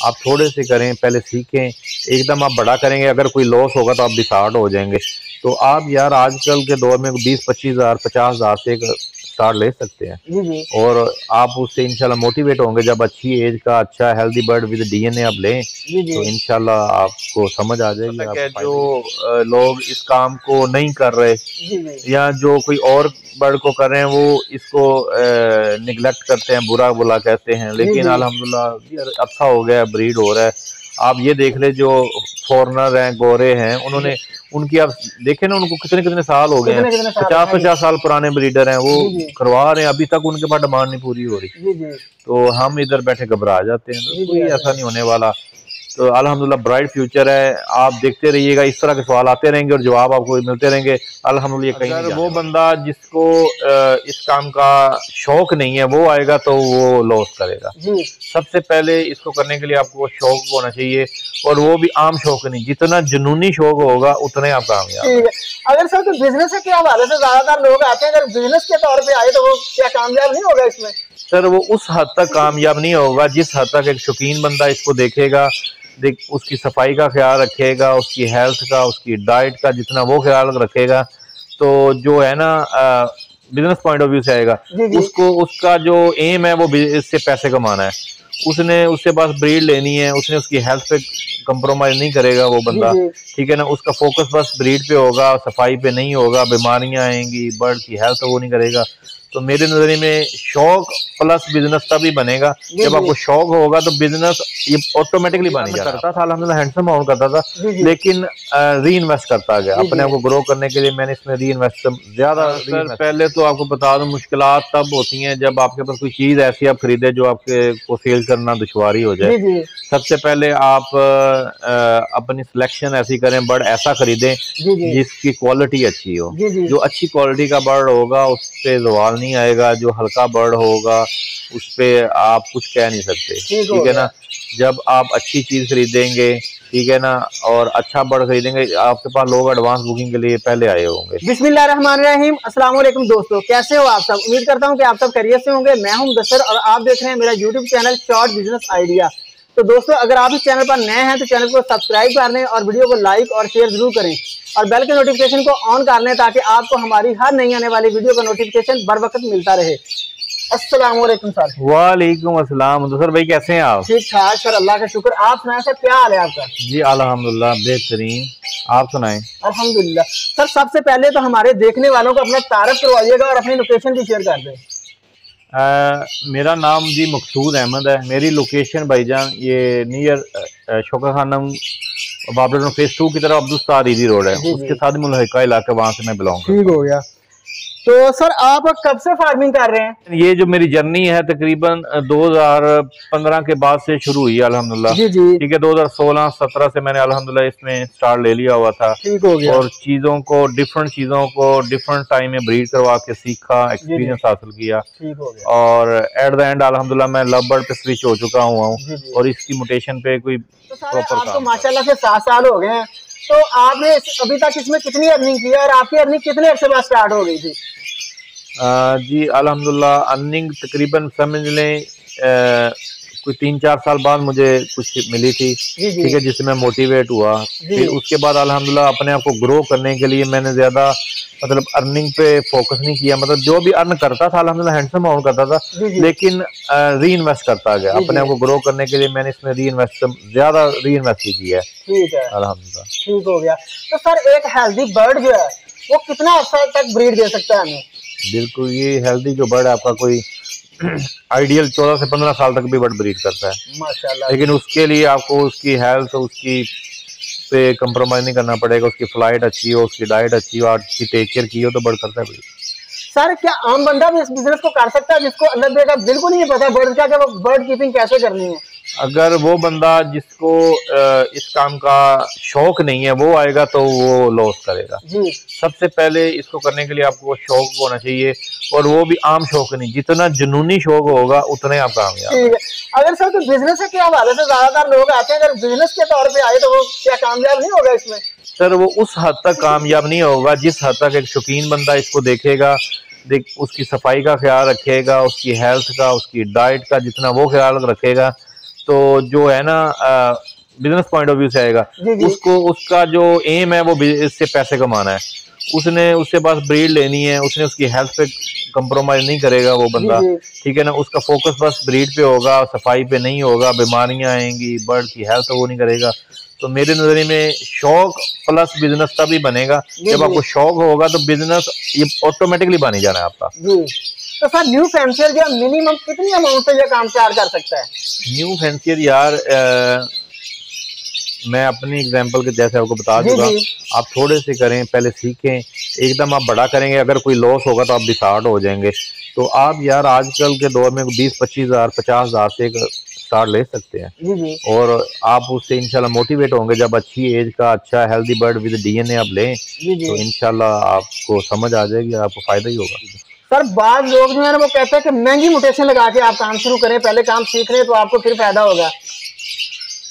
आप थोड़े से करें, पहले सीखें, एकदम आप बड़ा करेंगे, अगर कोई लॉस होगा तो आप डिसार्ड हो जाएंगे। तो आप यार आजकल के दौर में 20-25 हज़ार 50 हज़ार से एक स्टार्ट ले सकते हैं। जी जी और आप उससे इंशाल्लाह मोटिवेट होंगे। जब अच्छी एज का अच्छा हेल्दी बर्ड विद डीएनए आप लें जी जी तो इंशाल्लाह आपको समझ आ जाएगी। जो लोग इस काम को नहीं कर रहे जी जी या जो कोई और बर्ड को कर रहे हैं वो इसको निगलेक्ट करते हैं, बुरा बुला कहते हैं, लेकिन जी अल्हम्दुलिल्लाह अच्छा हो गया, ब्रीड हो रहा है। आप ये देख ले जो फॉरनर हैं, गोरे हैं, उन्होंने उनकी आप देखे ना, उनको कितने कितने साल हो गए हैं, कितने साल 50-50 साल पुराने ब्रीडर हैं, वो जी जी करवा रहे हैं, अभी तक उनके पास डिमांड नहीं पूरी हो रही। जी जी तो हम इधर बैठे घबरा जाते हैं, तो जी कोई जी ऐसा नहीं होने वाला। तो अल्हम्दुलिल्लाह ब्राइट फ्यूचर है। आप देखते रहिएगा, इस तरह के सवाल आते रहेंगे और जवाब आपको मिलते रहेंगे अल्हम्दुलिल्लाह। कहीं अगर वो बंदा जिसको इस काम का शौक नहीं है वो आएगा तो वो लॉस करेगा। जी सबसे पहले इसको करने के लिए आपको शौक होना चाहिए, और वो भी आम शौक नहीं, जितना जुनूनी शौक होगा उतने आप कामयाब। ठीक है। अगर सर तो बिजनेस के हवाले से ज्यादातर लोग आते हैं, अगर बिजनेस के तौर पे आए तो वो क्या कामयाब नहीं होगा इसमें? सर वो उस हद तक कामयाब नहीं होगा जिस हद तक एक शौकीन बंदा इसको देखेगा, उसकी सफाई का ख्याल रखेगा, उसकी हेल्थ का, उसकी डाइट का जितना वो ख्याल रखेगा, तो जो है ना बिजनेस पॉइंट ऑफ व्यू से आएगा, उसको उसका जो एम है वो इससे पैसे कमाना है। उसने उससे बस ब्रीड लेनी है, उसने उसकी हेल्थ पे कंप्रोमाइज नहीं करेगा वो बंदा, ठीक है ना। उसका फोकस बस ब्रीड पे होगा, सफाई पे नहीं होगा, बीमारियां आएंगी, बर्ड की हेल्थ वो नहीं करेगा। तो मेरे नजरिए में शौक प्लस बिजनेस तभी बनेगा जब आपको शौक होगा, तो बिजनेस ये ऑटोमेटिकली बन जाता था। अल्हम्दुलिल्लाह हैंडसम अमाउंट करता था, लेकिन री इन्वेस्ट करता गया अपने आप को ग्रो करने के लिए। मैंने इसमें री इन्वेस्ट ज्यादा। सर पहले तो आपको बता दूं, मुश्किलात तब होती हैं जब आपके पास कोई चीज ऐसी आप खरीदे जो आपके को सेल करना दुश्वारी हो जाए। सबसे पहले आप अपनी सिलेक्शन ऐसी करें, बर्ड ऐसा खरीदें जिसकी क्वालिटी अच्छी हो। जो अच्छी क्वालिटी का बर्ड होगा उस पे सवाल नहीं आएगा, जो हल्का बर्ड होगा उस पे आप कुछ कह नहीं सकते, ठीक है ना। जब आप अच्छी चीज खरीदेंगे, ठीक है ना, और अच्छा बर्ड खरीदेंगे, आपके पास लोग एडवांस बुकिंग के लिए पहले आए होंगे। बिस्मिल्लाहिर्रहमानिर्रहीम, अस्सलाम वालेकुम दोस्तों, कैसे हो आप सब? उम्मीद करता हूं कि आप सब खैरियत से होंगे। मैं हूं मुदस्सर और आप देख रहे हैं मेरा YouTube channel short business idea. तो दोस्तों, अगर आप इस चैनल पर नए हैं तो चैनल को सब्सक्राइब कर लें और वीडियो को लाइक और शेयर जरूर करें, और बेल के नोटिफिकेशन को ऑन कर लें ताकि आपको हमारी हर नई आने वाली वीडियो का नोटिफिकेशन बर वक्त मिलता रहे। अस्सलाम वालेकुम सर। वालेकुम अस्सलाम। सर भाई कैसे हैं आप? ठीक ठाक सर, अल्लाह का शुक्र। आप सुनाएं सर, क्या हाल है आपका? जी अल्हम्दुलिल्लाह बेहतरीन, आप सुनाएं। अल्हम्दुलिल्लाह। सर सबसे पहले तो हमारे देखने वालों को अपना तारफ करवाइएगा और अपनी लोकेशन भी शेयर कर दें। मेरा नाम जी मकसूद अहमद है। मेरी लोकेशन भाईजान ये नियर शौका खानम बाबरन फेज 2 की तरफ अब्दुल ईजी रोड है, उसके साथ मुल्हिका इलाका, वहां से मैं बिलोंग करता हूं। ठीक हो गया। तो सर आप कब से फार्मिंग कर रहे हैं? ये जो मेरी जर्नी है तकरीबन 2015 के बाद से शुरू हुई अल्हम्दुलिल्लाह। ठीक है, 2016-17 से मैंने अल्हम्दुलिल्लाह इसमें स्टार्ट ले लिया हुआ था। ठीक हो गया। और डिफरेंट चीजों को डिफरेंट टाइम में ब्रीड करवा के सीखा, एक्सपीरियंस हासिल किया। ठीक हो गया। और एट द एंड अल्हम्दुलिल्लाह मैं लव बर्ड पे स्विच हो चुका हुआ हूँ, और इसकी मुटेशन पे कोई प्रॉपर काम। माशाल्लाह से 7 साल हो गए हैं, तो आपने अभी तक इसमें कितनी अर्निंग की है और आपकी अर्निंग कितने अर्से बाद स्टार्ट हो गई थी? जी अल्हम्दुलिल्लाह अर्निंग तकरीबन समझ लें कोई 3-4 साल बाद मुझे कुछ मिली थी, ठीक है, जिससे मैं मोटिवेट हुआ। फिर उसके बाद अल्हम्दुलिल्लाह अपने आप को ग्रो करने के लिए मैंने ज्यादा मतलब अर्निंग पे फोकस नहीं किया। मतलब जो भी अर्न करता था अल्हम्दुलिल्लाह हैंडसम अमाउंट करता था, लेकिन री इन्वेस्ट करता गया अपने आप को ग्रो करने के लिए। मैंने इसमें ज्यादा री इन्वेस्ट किया है। ठीक है अल्हम्दुलिल्लाह। ठीक हो गया। तो सर एक हेल्दी बर्ड जो है वो कितना अर्सा तक ब्रीड दे सकता है हमें? बिल्कुल, ये हेल्दी जो बर्ड है आपका कोई आइडियल 14 से 15 साल तक भी बर्ड ब्रीड करता है माशाल्लाह। लेकिन उसके लिए आपको उसकी हेल्थ, उसकी पे कंप्रोमाइज नहीं करना पड़ेगा। उसकी फ्लाइट अच्छी हो, उसकी डाइट अच्छी हो, अच्छी टेक केयर की हो तो बर्ड करता है ब्रीड। सर क्या आम बंदा भी इस बिजनेस को कर सकता है जिसको अल्लाह का बिल्कुल नहीं पता बर्ड का, वो बर्ड कीपिंग कैसे करनी है? अगर वो बंदा जिसको इस काम का शौक नहीं है वो आएगा तो वो लॉस करेगा। जी। सबसे पहले इसको करने के लिए आपको शौक होना चाहिए, और वो भी आम शौक नहीं, जितना जुनूनी शौक होगा उतने आप कामयाब। ठीक है। अगर सर तो बिजनेस के हवाले से ज्यादातर लोग आते हैं, अगर बिजनेस के तौर पे आए तो वो क्या कामयाब नहीं होगा इसमें? सर वो उस हद तक कामयाब नहीं होगा जिस हद तक एक शौकीन बंदा इसको देखेगा, उसकी सफाई का ख्याल रखेगा, उसकी हेल्थ का, उसकी डाइट का जितना वो ख्याल रखेगा, तो जो है ना बिजनेस पॉइंट ऑफ व्यू से आएगा, उसको उसका जो एम है वो इससे पैसे कमाना है, उसने उससे पास ब्रीड लेनी है, उसने उसकी हेल्थ पे कंप्रोमाइज नहीं करेगा वो बंदा, ठीक है ना। उसका फोकस बस ब्रीड पे होगा, सफाई पे नहीं होगा, बीमारियां आएंगी, बर्ड की हेल्थ वो नहीं करेगा। तो मेरे नजरिए में शौक प्लस बिजनेस तभी बनेगा जब आपको शौक होगा, तो बिजनेस ये ऑटोमेटिकली बन ही जाना है आपका। तो सर न्यू फैंसियर जो मिनिमम कितनी अमाउंट से ये काम स्टार्ट कर सकता है? न्यू फैंसियर यार मैं अपनी एग्जांपल के जैसे आपको बता दूंगा, आप थोड़े से करें, पहले सीखें, एकदम आप बड़ा करेंगे, अगर कोई लॉस होगा तो आप डिसार्ट हो जाएंगे। तो आप यार आजकल के दौर में 20-25 हज़ार 50 हज़ार से एक स्टार्ट ले सकते हैं, और आप उससे इंशाल्लाह मोटिवेट होंगे। जब अच्छी एज का अच्छा हेल्दी बर्ड विद डीएनए आप लें तो इंशाल्लाह आपको समझ आ जाएगी, आपको फायदा ही होगा। सर बाद लोग जो है ना वो कहते हैं कि महंगी म्यूटेशन लगा के आप काम शुरू करें, पहले काम सीख रहे तो आपको फिर फायदा होगा।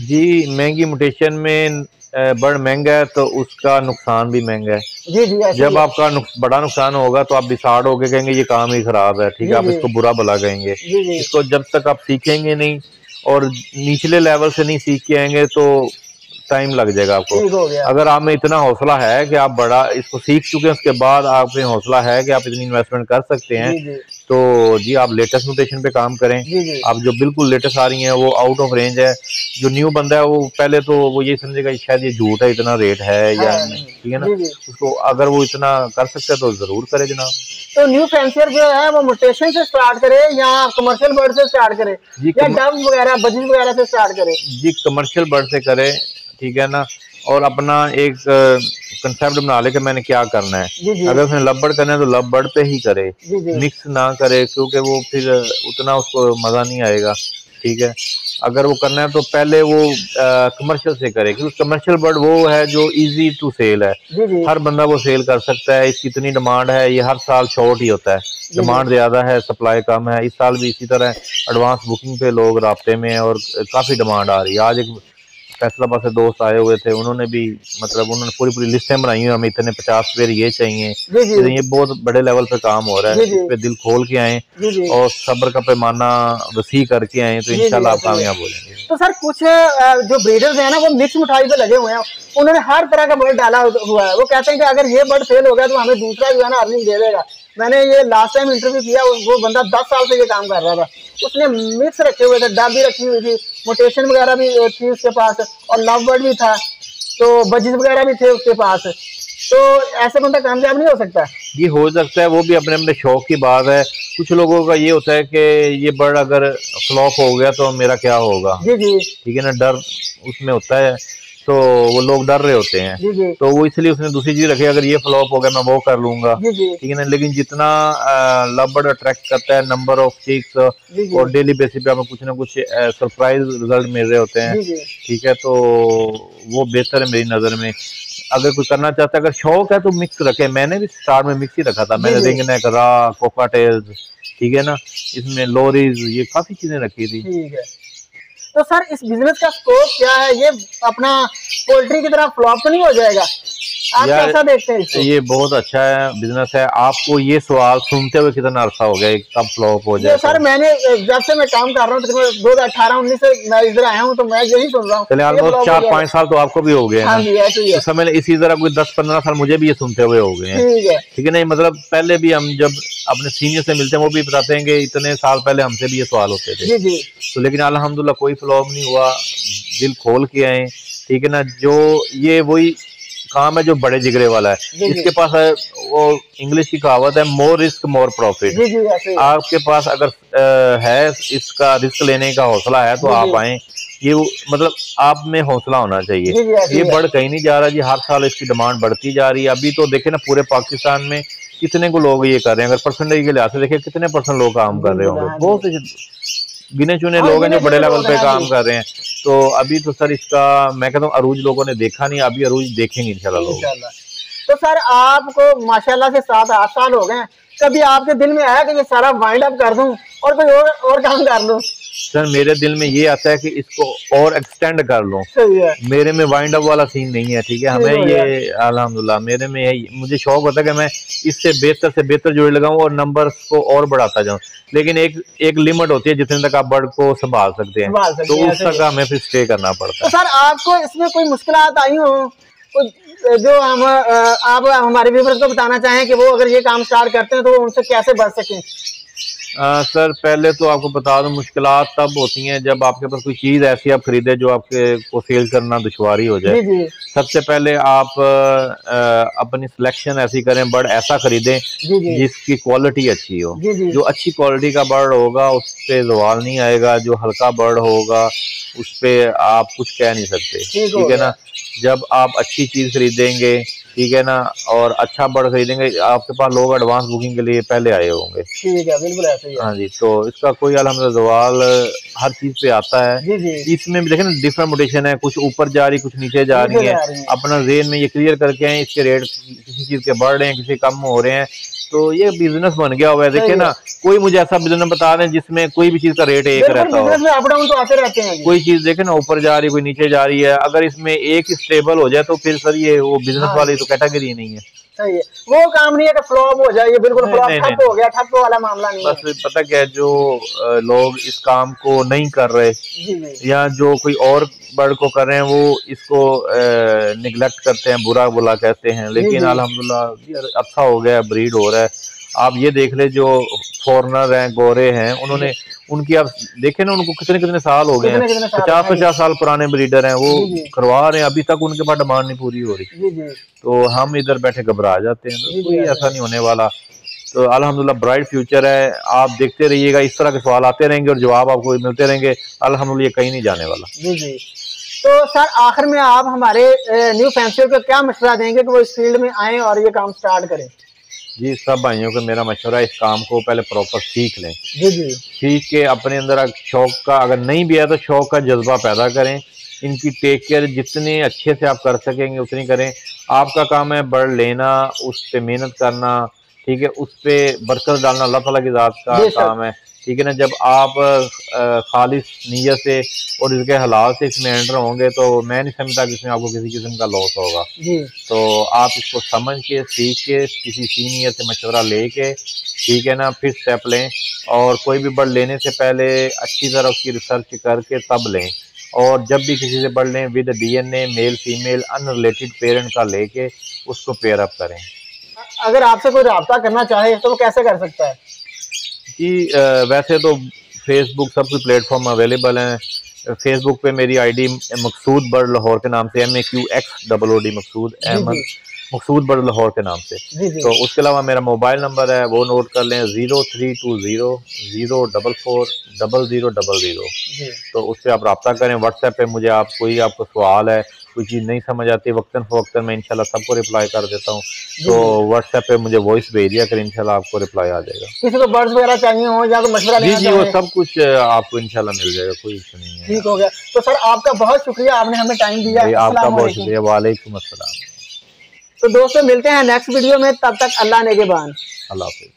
जी महंगी म्यूटेशन में बर्ड महंगा है तो उसका नुकसान भी महंगा है। जी जब आपका बड़ा नुकसान होगा तो आप डिसार्ड होके कहेंगे ये काम ही खराब है, ठीक है, आप इसको बुरा भला कहेंगे। इसको जब तक आप सीखेंगे नहीं और निचले लेवल से नहीं सीख के आएंगे तो टाइम लग जाएगा आपको। अगर आप में इतना हौसला है कि आप बड़ा इसको सीख चुके हैं, उसके बाद आप में हौसला है कि आप इतनी इन्वेस्टमेंट कर सकते हैं, तो जी आप लेटेस्ट म्यूटेशन पे काम करें। आप जो बिल्कुल लेटेस्ट आ रही हैं वो आउट ऑफ रेंज है। जो न्यू बंदा है वो पहले तो वो ये समझेगा शायद ये झूठ है, इतना रेट है या ठीक है ना, उसको अगर वो इतना कर सकता है तो जरूर करे जनाब। तो न्यू फैंसियर जो है वो म्यूटेशन से स्टार्ट करे या कमर्शियल बर्ड से स्टार्ट करे या डव वगैरह बजिज वगैरह से स्टार्ट करे? जी कमर्शियल बर्ड से करे, ठीक है ना, और अपना एक कंसेप्ट बना ले कि मैंने क्या करना है। अगर उसने लव बर्ड करना है तो लव बर्ड पे ही करे, मिक्स ना करे, क्योंकि वो फिर उतना उसको मजा नहीं आएगा, ठीक है। अगर वो करना है तो पहले वो कमर्शियल से करे, क्योंकि कमर्शियल बर्ड वो है जो इजी टू सेल है, हर बंदा वो सेल कर सकता है, इसकी इतनी डिमांड है, ये हर साल शॉर्ट ही होता है, डिमांड ज्यादा है सप्लाई कम है। इस साल भी इसी तरह एडवांस बुकिंग पे लोग रास्ते में हैं और काफी डिमांड आ रही है। आज एक फैसलाबाद से दोस्त आए हुए थे, उन्होंने भी मतलब उन्होंने पूरी लिस्टें बनाई हुई, हमें इतने 50 पेड़ ये चाहिए, ये बहुत बड़े लेवल पे काम हो रहा है। इस पे दिल खोल के आए और सब्र का पैमाना वसी करके आए तो इंशाल्लाह आप कामयाब हो जाएंगे। तो सर कुछ जो ब्रीडर्स हैं ना वो मिक्स मिठाई पे लगे हुए हैं, उन्होंने हर तरह का बर्ड डाला हुआ है। वो कहते हैं कि अगर ये बर्ड फेल हो गया तो हमें दूसरा जो है ना अर्निंग दे देगा। मैंने ये लास्ट टाइम इंटरव्यू किया, वो बंदा 10 साल से ये काम कर रहा था, उसने मिक्स रखे हुए थे, डब भी रखी हुई थी, मोटेशन वगैरह भी थी उसके पास, और लव बर्ड भी था, तो बजिज वगैरह भी थे उसके पास। तो ऐसे बंदा कामयाब नहीं हो सकता? ये हो सकता है, वो भी अपने अपने शौक की बात है। कुछ लोगों का ये होता है कि ये बर्ड अगर फ्लॉप हो गया तो मेरा क्या होगा, ठीक है ना, डर उसमें होता है, तो वो लोग डर रहे होते हैं, तो वो इसलिए उसने दूसरी चीज रखी, अगर ये फ्लॉप हो गया मैं वो कर लूंगा, ठीक है ना। लेकिन जितना लव बर्ड अट्रैक्ट करता है, नंबर ऑफ चिक्स, और डेली बेसिस पे हमें कुछ ना कुछ सरप्राइज रिजल्ट मिल रहे होते हैं, ठीक है, तो वो बेहतर है मेरी नजर में। अगर कोई करना चाहता है, अगर शौक है तो मिक्स रखे। मैंने भी स्टार्ट में मिक्स ही रखा था, मैंने रिंग नेक, रा, कोकाटेल्स, ठीक है ना, इसमें लोरीज, ये काफी चीजें रखी थी। ठीक है, तो सर इस बिजनेस का स्कोप क्या है? ये अपना पोल्ट्री की तरह फ्लॉप तो नहीं हो जाएगा? आप कैसा देखते हैं इसको? ये बहुत अच्छा है बिजनेस है। आपको ये सवाल सुनते हुए कितना अरसा हो गया कब फ्लॉप हो जाए? सर मैंने जब से मैं काम कर रहा हूँ, 2018-19 से मैं इधर आया हूँ, तो मैं यही सुन रहा हूँ। चले ऑलमोस्ट 4-5 साल तो आपको भी हो गए हैं, समय इसी तरह कोई 10-15 साल मुझे भी ये सुनते हुए हो गए हैं, ठीक है नहीं। मतलब पहले भी हम जब अपने सीनियर से मिलते हैं वो भी बताते हैं कि इतने साल पहले हमसे भी ये सवाल होते थे, तो लेकिन अल्हम्दुलिल्लाह कोई फ्लॉप नहीं हुआ, दिल खोल के आए, ठीक है ना। जो ये वही काम है जो बड़े जिगरे वाला है। इसके पास है वो इंग्लिश की कहावत है, मोर रिस्क मोर प्रॉफिट। आपके पास अगर है इसका रिस्क लेने का हौसला है तो आप आए। ये मतलब आप में हौसला होना चाहिए। ये बढ़ कहीं नहीं जा रहा जी, हर साल इसकी डिमांड बढ़ती जा रही है। अभी तो देखे ना पूरे पाकिस्तान में कितने को लोग ये कर रहे हैं, अगर परसेंटेज के लिहाज से देखे कितने % लोग काम कर रहे होंगे, बहुत से गिने चुने लोग हैं जो बड़े लेवल पे काम कर रहे हैं। तो अभी तो सर इसका मैं कहता हूँ अरूज लोगों ने देखा नहीं, अभी अरूज देखेंगे इंशाल्लाह लोग। तो सर आपको माशाल्लाह से 7-8 साल हो गए हैं, कभी आपके दिल में आया कि ये सारा वाइंड अप कर दूं और कोई और काम कर लूं? सर मेरे दिल में ये आता है कि इसको और एक्सटेंड कर लूं। मेरे में वाइंड अप वाला सीन नहीं है, ठीक है। हमें ये अल्हम्दुलिल्लाह मेरे में है, मुझे शौक होता है कि मैं इससे बेहतर जोड़ी लगाऊं और नंबर्स को और बढ़ाता जाऊं, लेकिन एक लिमिट होती है जितने तक आप बर्ड को संभाल सकते हैं, तो उस तक हमें फिर स्टे करना पड़ता है। तो सर आपको इसमें कोई मुश्किलात आई हो जो आप हमारे व्यूअर्स को बताना चाहें कि वो अगर ये काम स्टार्ट करते हैं तो वो उनसे कैसे बच सकें? सर पहले तो आपको बता दूं, मुश्किलात तब होती हैं जब आपके पास कोई चीज़ ऐसी आप खरीदे जो आपके को सेल करना दुश्वारी हो जाए। जी। सबसे पहले आप अपनी सिलेक्शन ऐसी करें, बर्ड ऐसा खरीदें जिसकी क्वालिटी अच्छी हो। जो अच्छी क्वालिटी का बर्ड होगा उस पर सवाल नहीं आएगा, जो हल्का बर्ड होगा उस पर आप कुछ कह नहीं सकते, ठीक है ना। जब आप अच्छी चीज़ खरीदेंगे, ठीक है ना, और अच्छा बर्ड खरीदेंगे, आपके पास लोग एडवांस बुकिंग के लिए पहले आए होंगे, ठीक है, बिल्कुल ऐसे ही है। हाँ जी, तो इसका कोई अल्हम्दुलिल्लाह सवाल हर चीज पे आता है। इसमें भी देखें ना डिफरेंट मोटेशन है, कुछ ऊपर जा रही कुछ नीचे जा रही है। अपना जेन में ये क्लियर करके हैं इसके रेट किसी चीज के बढ़ रहे हैं, किसी कम हो रहे हैं, तो ये बिजनेस बन गया हुआ है। देखिए ना, कोई मुझे ऐसा बिजनेस बता दें जिसमें कोई भी चीज का रेट एक रहता हो। अप डाउन तो आते रहते हैं। कोई चीज देखे ना ऊपर जा रही कोई नीचे जा रही है, अगर इसमें एक ही स्टेबल हो जाए तो फिर सर ये वो बिजनेस वाली तो कैटेगरी नहीं है। सही है, वो काम नहीं है कि फ्लॉप हो जाए, ये बिल्कुल फ्लॉप ठप हो गया, ठप वाला मामला नहीं है। बस पता क्या है, जो लोग इस काम को नहीं कर रहे या जो कोई और बर्ड को कर रहे हैं वो इसको निगलेक्ट करते हैं, बुरा बुला कहते हैं, लेकिन अल्हम्दुलिल्लाह अच्छा हो गया, ब्रीड हो रहा है। आप ये देख ले जो फॉरनर हैं, गोरे हैं, उन्होंने उनकी आप देखे ना, उनको कितने कितने साल हो गए हैं, 50-50 साल पुराने ब्रीडर हैं, वो करवा रहे हैं, अभी तक उनके पास डिमांड नहीं पूरी हो रही। तो हम इधर बैठे घबरा जाते हैं, तो कोई ऐसा नहीं होने वाला। तो अल्हम्दुलिल्लाह ब्राइट फ्यूचर है, आप देखते रहिएगा, इस तरह के सवाल आते रहेंगे और जवाब आपको मिलते रहेंगे। अल्हम्दुलिल्लाह कहीं नहीं जाने वाला। जी। तो सर आखिर में आप हमारे न्यू फैंसियर को क्या मशवरा देंगे कि वो इस फील्ड में आए और ये काम स्टार्ट करें? जी, सब भाइयों को मेरा मशवरा है, इस काम को पहले प्रॉपर सीख लें। सीख के अपने अंदर शौक का, अगर नहीं भी है तो शौक का जज्बा पैदा करें। इनकी टेक केयर जितने अच्छे से आप कर सकेंगे उतनी करें। आपका काम है बर्ड लेना, उस पर मेहनत करना, ठीक है, उस पर बरकत डालना अल्लाह ताला की ज़ात का काम है, ठीक है ना। जब आप खालिस नीयत से और इसके हालात से इसमें एंटर होंगे तो मैं नहीं समझता कि इसमें आपको किसी किस्म का लॉस होगा। तो आप इसको समझ के, सीख के, किसी सीनियर से मशवरा लेके, ठीक है ना, फिर स्टेप लें। और कोई भी बर्ड लेने से पहले अच्छी तरह उसकी रिसर्च करके तब लें। और जब भी किसी से बर्ड लें with DNA male female unrelated parent का लेके उसको पेयर अप करें। अगर आपसे कोई रब्ता करना चाहे तो वो कैसे कर सकता है? जी वैसे तो फेसबुक सब कुछ प्लेटफॉर्म अवेलेबल हैं। फेसबुक पे मेरी आईडी मकसूद बर्ड लाहौर के नाम से, MAQXOOD मकसूद अहमद मकसूद बर्ड लाहौर के नाम से। तो उसके अलावा मेरा मोबाइल नंबर है, वो नोट कर लें, 0320 0440000। तो उस पर आप रब्ता करें। व्हाट्सएप पे मुझे आप कोई आपको सवाल है, कोई चीज़ नहीं समझ आती, वक्तन फ़वक्तन मैं इंशाल्लाह सबको रिप्लाई कर देता हूँ। तो व्हाट्सएप पे मुझे वॉइस भेज दिया कर, इंशाल्लाह आपको रिप्लाई आ जाएगा। किसी को बर्ड्स वगैरह चाहिए हो या कोई मशवरा लेना जी वो सब कुछ आपको इंशाल्लाह मिल जाएगा, कोई इशू नहीं है। ठीक हो गया। तो सर आपका बहुत शुक्रिया, आपने हमें टाइम दिया। आपका बहुत शुक्रिया। वालेकुम अस्सलाम। तो दोस्तों मिलते हैं नेक्स्ट वीडियो में, तब तक अल्लाह नेगेबान। अल्लाह हाफिज़।